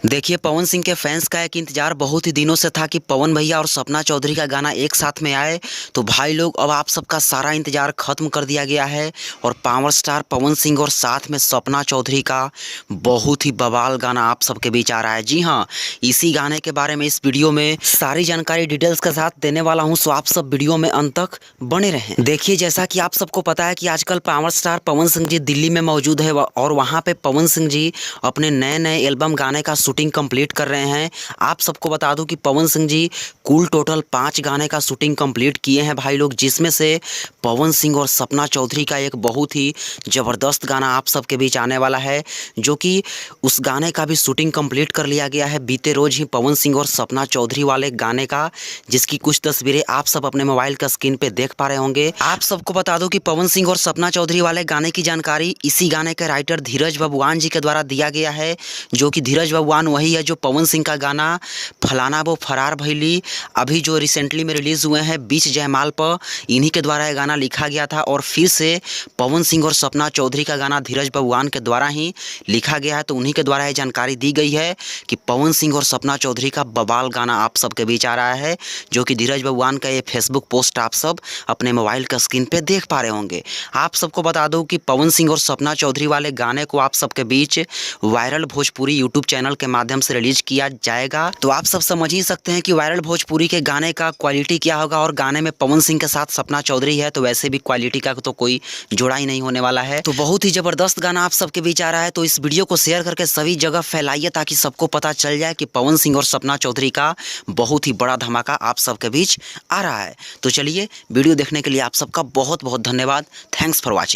देखिए, पवन सिंह के फैंस का एक इंतज़ार बहुत ही दिनों से था कि पवन भैया और सपना चौधरी का गाना एक साथ में आए। तो भाई लोग, अब आप सबका सारा इंतज़ार ख़त्म कर दिया गया है और पावर स्टार पवन सिंह और साथ में सपना चौधरी का बहुत ही बवाल गाना आप सबके बीच आ रहा है। जी हाँ, इसी गाने के बारे में इस वीडियो में सारी जानकारी डिटेल्स के साथ देने वाला हूँ, सो आप सब वीडियो में अंत तक बने रहें। देखिए, जैसा कि आप सबको पता है कि आजकल पावर स्टार पवन सिंह जी दिल्ली में मौजूद है और वहाँ पे पवन सिंह जी अपने नए एल्बम गाने का शूटिंग कंप्लीट कर रहे हैं। आप सबको बता दूं कि पवन सिंह जी कुल टोटल 5 गाने का शूटिंग कंप्लीट किए हैं भाई लोग, जिसमें से पवन सिंह और सपना चौधरी का एक बहुत ही ज़बरदस्त गाना आप सबके बीच आने वाला है, जो कि उस गाने का भी शूटिंग कंप्लीट कर लिया गया है बीते रोज ही पवन सिंह और सपना चौधरी वाले गाने का, जिसकी कुछ तस्वीरें आप सब अपने मोबाइल का स्क्रीन पे देख पा रहे होंगे। आप सबको बता दूं कि पवन सिंह और सपना चौधरी वाले गाने की जानकारी इसी गाने के राइटर धीरज बबुआन जी के द्वारा दिया गया है, जो कि धीरज बबुआन वही है जो पवन सिंह का गाना फलाना वो फरार भइली अभी जो रिसेंटली में रिलीज़ हुए हैं बीच जयमाल पर, इन्हीं के द्वारा यह गाना लिखा गया था। और फिर से पवन सिंह और सपना चौधरी का गाना धीरज बबुआन के द्वारा ही लिखा गया है, तो उन्हीं के द्वारा यह जानकारी दी गई है कि पवन सिंह और सपना चौधरी का बवाल गाना आप सबके बीच आ रहा है, जो कि धीरज बबुआन का ये फेसबुक पोस्ट आप सब अपने मोबाइल का स्क्रीन पे देख पा रहे होंगे। आप सबको बता दूं कि पवन सिंह और सपना चौधरी वाले गाने को आप सबके बीच वायरल भोजपुरी यूट्यूब चैनल के माध्यम से रिलीज किया जाएगा। तो आप सब समझ ही सकते हैं कि वायरल भोजपुरी के गाने का क्वालिटी क्या होगा, और गाने में पवन सिंह के साथ सपना चौधरी है तो वैसे भी क्वालिटी का तो कोई जोड़ा ही नहीं होने वाला है। तो बहुत ही ज़बरदस्त गाना आप सबके बीच आ रहा है, तो इस वीडियो को शेयर करके सभी जगह फैलाइए ताकि सबको पता चल जाए कि पवन सिंह और सपना चौधरी का बहुत ही बड़ा धमाका आप सबके बीच आ रहा है। तो चलिए, वीडियो देखने के लिए आप सबका बहुत बहुत धन्यवाद। Thanks for watching.